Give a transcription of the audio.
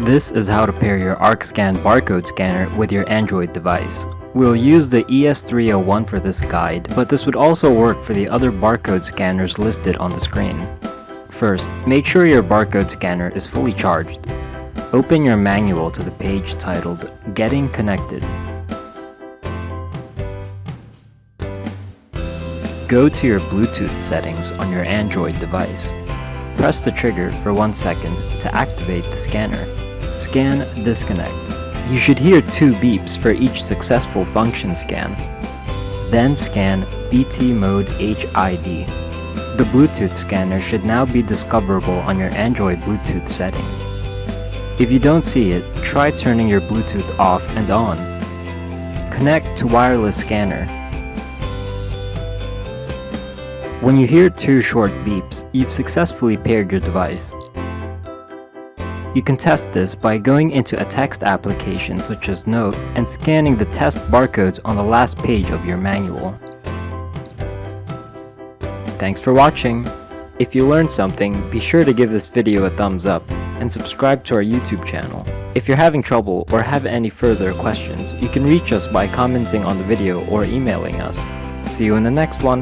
This is how to pair your Arkscan barcode scanner with your Android device. We'll use the ES301 for this guide, but this would also work for the other barcode scanners listed on the screen. First, make sure your barcode scanner is fully charged. Open your manual to the page titled Getting Connected. Go to your Bluetooth settings on your Android device. Press the trigger for 1 second to activate the scanner. Scan disconnect. You should hear 2 beeps for each successful function scan. Then scan BT mode HID. The Bluetooth scanner should now be discoverable on your Android Bluetooth setting. If you don't see it, try turning your Bluetooth off and on. Connect to wireless scanner. When you hear 2 short beeps, you've successfully paired your device. You can test this by going into a text application such as Note and scanning the test barcodes on the last page of your manual. Thanks for watching! If you learned something, be sure to give this video a thumbs up and subscribe to our YouTube channel. If you're having trouble or have any further questions, you can reach us by commenting on the video or emailing us. See you in the next one!